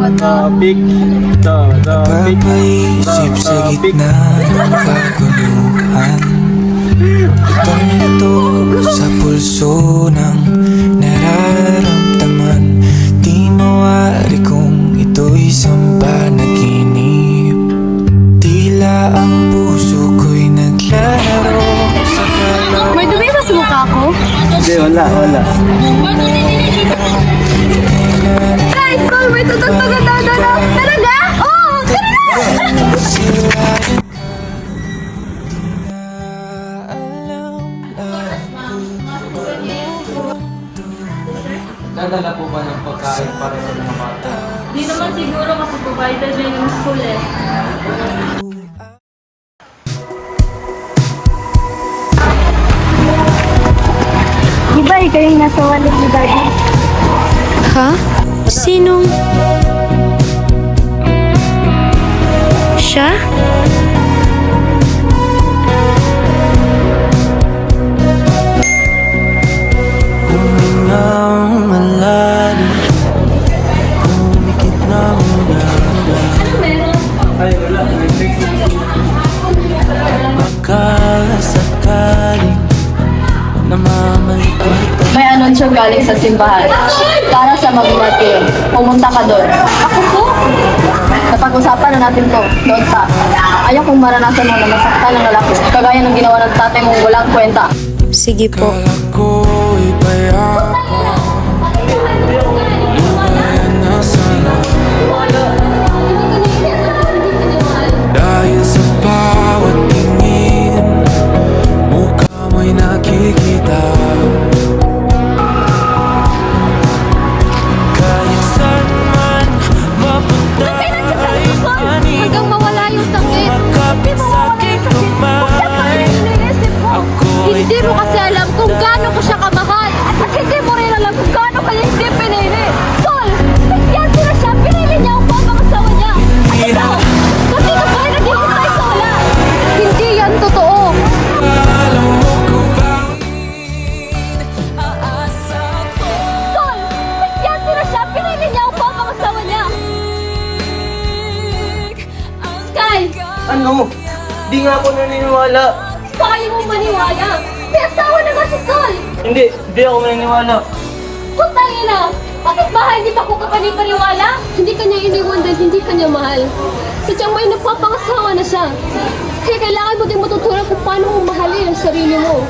Topic. Napapaisip sa gitna ng kaguluhan. Itong ito sa pulso ng nararamdaman. Di mawari kung ito'y sampanaginip. Tila ang puso ko'y naglalaro sa kalaw. May dumi ba sa mukha ko? Hindi, wala. Ay, Sol, may tutugtugan daw. Talaga? Oo, tara na! Dadala po ba ng pagkain para sa mga bata? Di naman siguro kasi provided na yung school eh. Di ba ikaw yung nasa wallet ni Daddy? Ha? Sinong? Siya? Humingang malalim, kumikit na muna. Baka sakaling namamalikot. May anunsyo galing sa simbahan. Para sa Magbati. Pumunta ka doon. Ako po? Napag-usapan na natin to. Doon pa. Ayaw kong maranasan mo na masaktan ng lalaki. Kagaya ng ginawa ng tatay mong walang kwenta. Sige po. Kala ko'y payapa, lumayan na sana. Dahil sa bawat tingin, mukha mo'y nakikita. Kahit saan man mapunta ay panig, Hanggang mawala yung sakit. makapit sa aking kamay. Ako'y Hindi mo kasi alam kung gaano ko siya kamahal. At hindi mo rin alam kung gaano kanya hindi pinili. Sol, yan siya. Pinili niya ang papangasawa niya. At ikaw, kasi ka pa rin naghihintay sa wala. Hindi yan totoo. alam mo kung bakit Sol, yan siya. Pinili niya ang papangasawa niya. Sky, Ano? Di nga ako naniniwala. kaya mo maniwala. May asawa na nga si Sol. Hindi ako naniniwala. Kung tayo na, bakit ba hindi pa ko kapanipaniwala? Hindi kanya iniwan dahil hindi kanya mahal. Sadyang may nagpapangasawa na siya. Kaya kailangan mo din matutunan kung paano mo mahalin ang sarili mo.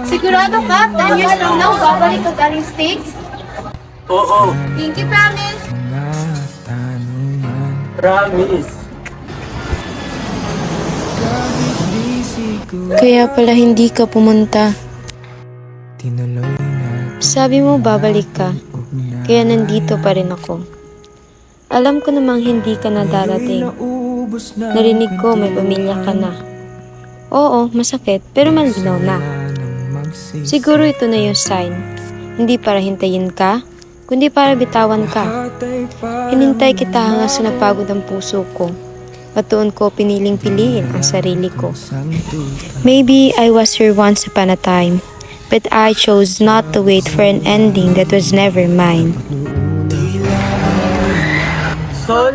Sigurado ka, 10 years from now, babalik ka galing States? Oo, Pinky promise. natanungan. promise. Kaya pala hindi ka pumunta. Tinuloy na Sabi mo babalik ka. Kaya nandito pa rin ako. Alam ko namang hindi ka na darating. ubos na Narinig ko may pamilya ka na. Oo, masakit, pero malinaw na. Siguro ito na yung sign. Hindi para hintayin ka, kundi para bitawan ka. Hinintay kita hanggang sa napagod ang puso ko. At doon ko piniling piliin ang sarili ko. Maybe I was here once upon a time, but I chose not to wait for an ending that was never mine. Sol?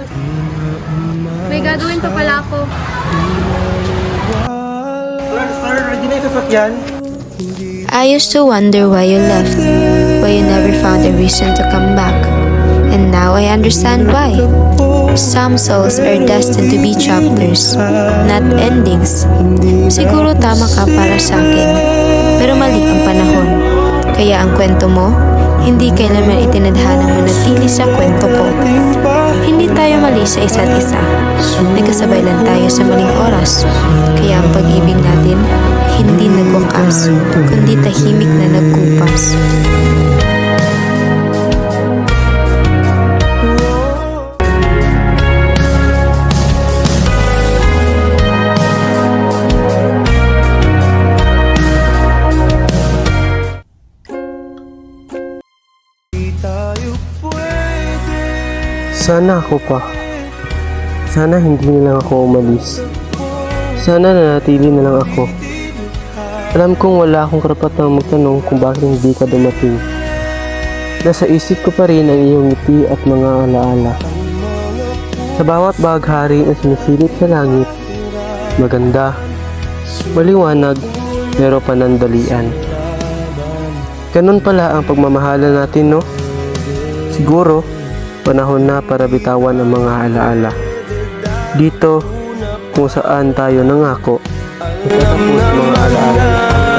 May gagawin pa pala ako. Sir, ready na yung sasakyan? I used to wonder why you left, why you never found a reason to come back. And now I understand why. Some souls are destined to be chapters, not endings. Siguro tama ka para sa akin, pero mali ang panahon. Kaya ang kwento mo, hindi kailanman itinadhana manatili sa kwento ko. Hindi tayo mali sa isa't isa. Nagkasabay lang tayo sa maling oras. Kaya ang pag-ibig natin, hindi nagwakas, kundi tahimik na nagkupas. Sana ako pa. Sana hindi na lang ako umalis. Sana nanatili na lang ako. Alam kong wala akong karapatang magtanong kung bakit hindi ka dumating. Nasa isip ko pa rin ang iyong ngiti at mga alaala. Sa bawat baghari na sinisilip sa langit, maganda, maliwanag, pero panandalian. Ganun pala ang pagmamahalan natin, no? Siguro, panahon na para bitawan ang mga alaala. Dito, kung saan tayo nangako, itatapos mga alaala.